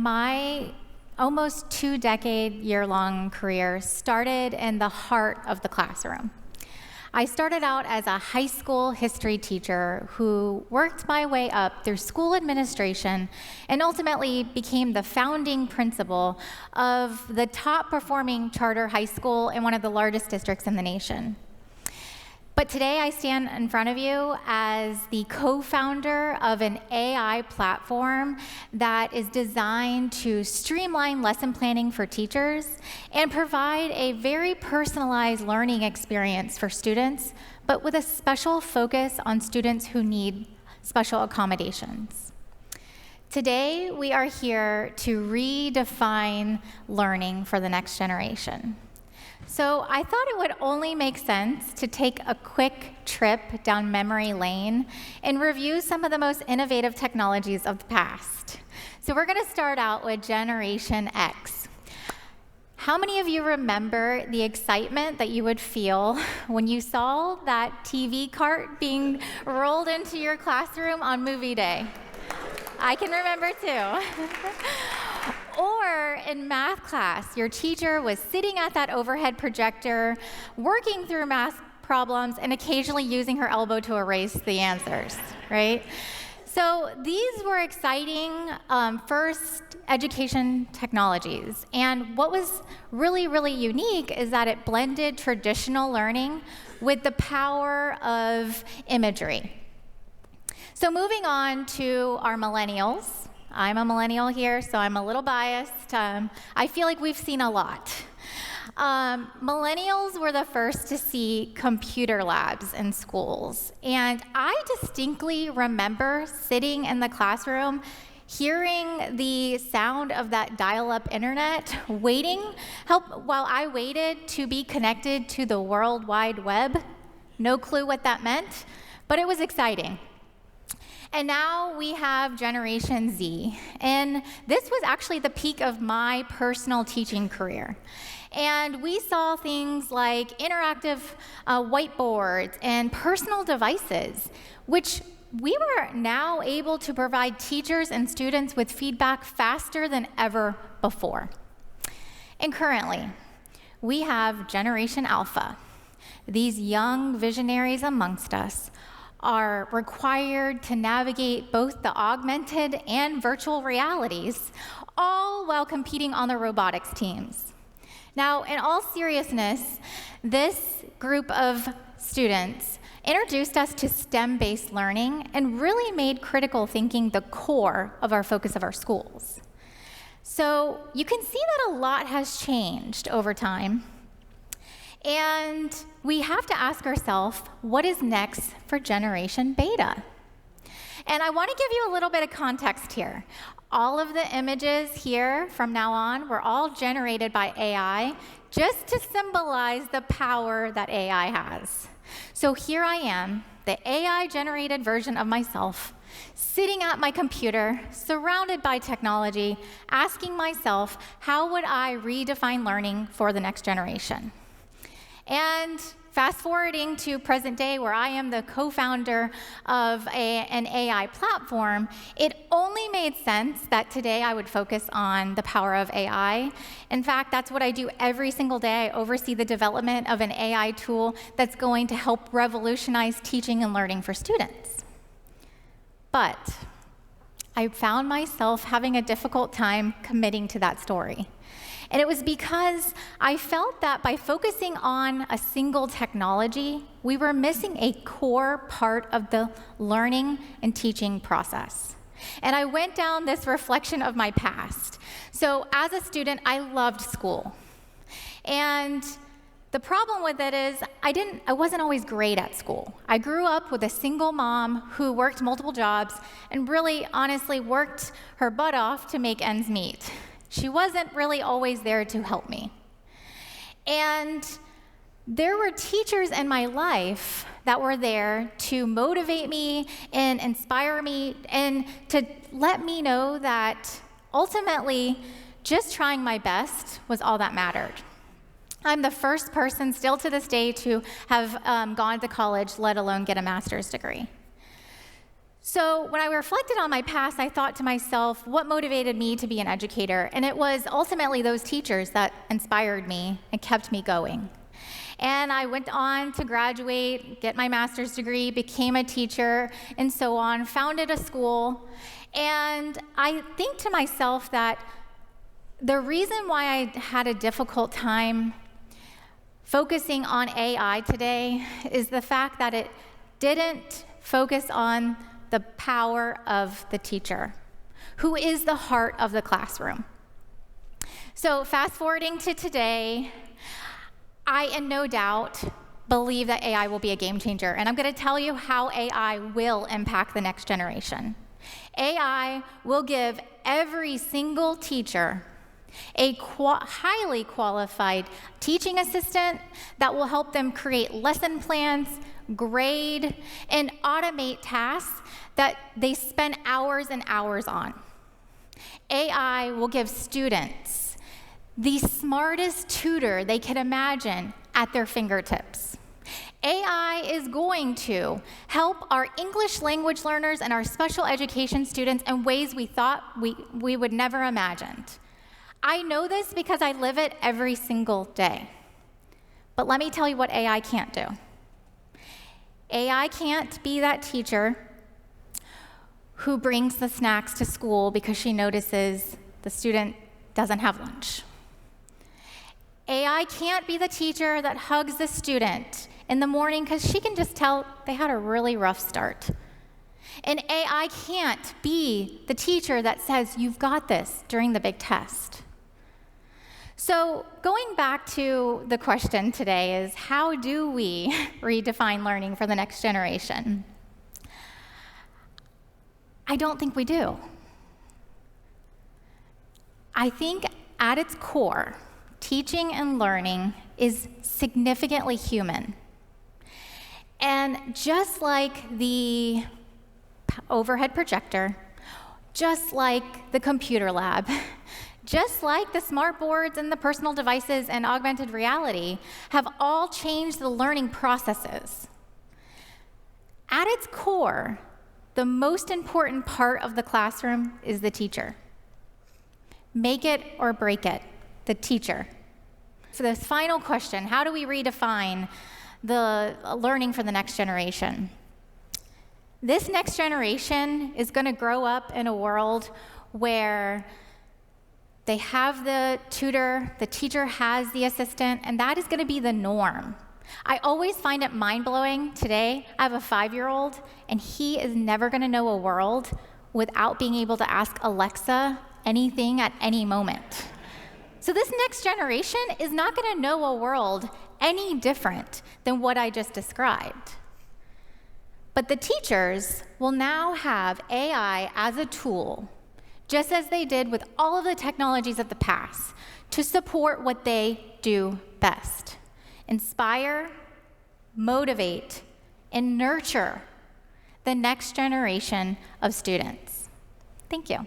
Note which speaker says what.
Speaker 1: my almost 2-decade-year-long career started in the heart of the classroom. I started out as a high school history teacher who worked my way up through school administration and ultimately became the founding principal of the top-performing charter high school in one of the largest districts in the nation. But today I stand in front of you as the co-founder of an AI platform that is designed to streamline lesson planning for teachers and provide a very personalized learning experience for students, but with a special focus on students who need special accommodations. Today, we are here to redefine learning for the next generation. So I thought it would only make sense to take a quick trip down memory lane and review some of the most innovative technologies of the past. So we're going to start out with Generation X. How many of you remember the excitement that you would feel when you saw that TV cart being rolled into your classroom on movie day? I can remember too. Or in math class, your teacher was sitting at that overhead projector, working through math problems, and occasionally using her elbow to erase the answers, right? So these were exciting first education technologies. And what was really, really unique is that it blended traditional learning with the power of imagery. So moving on to our millennials. I'm a millennial here, so I'm a little biased. I feel like we've seen a lot. Millennials were the first to see computer labs in schools. And I distinctly remember sitting in the classroom, hearing the sound of that dial-up internet, while I waited to be connected to the World Wide Web. No clue what that meant, but it was exciting. And now we have Generation Z. And this was actually the peak of my personal teaching career. And we saw things like interactive whiteboards and personal devices, which we were now able to provide teachers and students with feedback faster than ever before. And currently, we have Generation Alpha. These young visionaries amongst us are required to navigate both the augmented and virtual realities, all while competing on the robotics teams. Now, in all seriousness, this group of students introduced us to STEM-based learning and really made critical thinking the core of our focus of our schools. So you can see that a lot has changed over time. And we have to ask ourselves, what is next for Generation Beta? And I want to give you a little bit of context here. All of the images here from now on were all generated by AI just to symbolize the power that AI has. So here I am, the AI-generated version of myself, sitting at my computer, surrounded by technology, asking myself, how would I redefine learning for the next generation? And fast forwarding to present day, where I am the co-founder of an AI platform, it only made sense that today I would focus on the power of AI. In fact, that's what I do every single day. I oversee the development of an AI tool that's going to help revolutionize teaching and learning for students. But I found myself having a difficult time committing to that story. And it was because I felt that by focusing on a single technology, we were missing a core part of the learning and teaching process. And I went down this reflection of my past. So as a student, I loved school. And the problem with it is I wasn't always great at school. I grew up with a single mom who worked multiple jobs and really honestly worked her butt off to make ends meet. She wasn't really always there to help me. And there were teachers in my life that were there to motivate me and inspire me and to let me know that ultimately just trying my best was all that mattered. I'm the first person still to this day to have gone to college, let alone get a master's degree. So when I reflected on my past, I thought to myself, what motivated me to be an educator? And it was ultimately those teachers that inspired me and kept me going. And I went on to graduate, get my master's degree, became a teacher, and so on, founded a school. And I think to myself that the reason why I had a difficult time focusing on AI today is the fact that it didn't focus on the power of the teacher, who is the heart of the classroom. So fast forwarding to today, I, in no doubt, believe that AI will be a game changer, and I'm going to tell you how AI will impact the next generation. AI will give every single teacher a highly qualified teaching assistant that will help them create lesson plans, grade, and automate tasks that they spend hours and hours on. AI will give students the smartest tutor they can imagine at their fingertips. AI is going to help our English language learners and our special education students in ways we thought we would never imagined. I know this because I live it every single day. But let me tell you what AI can't do. AI can't be that teacher who brings the snacks to school because she notices the student doesn't have lunch. AI can't be the teacher that hugs the student in the morning because she can just tell they had a really rough start. And AI can't be the teacher that says, "You've got this," during the big test. So going back to the question today is, how do we redefine learning for the next generation? I don't think we do. I think at its core, teaching and learning is significantly human. And just like the overhead projector, just like the computer lab, just like the smart boards and the personal devices and augmented reality have all changed the learning processes. At its core, the most important part of the classroom is the teacher. Make it or break it, the teacher. For this final question, how do we redefine the learning for the next generation? This next generation is going to grow up in a world where they have the tutor, the teacher has the assistant, and that is going to be the norm. I always find it mind-blowing. Today, I have a 5-year-old, and he is never going to know a world without being able to ask Alexa anything at any moment. So this next generation is not going to know a world any different than what I just described. But the teachers will now have AI as a tool, just as they did with all of the technologies of the past, to support what they do best: inspire, motivate, and nurture the next generation of students. Thank you.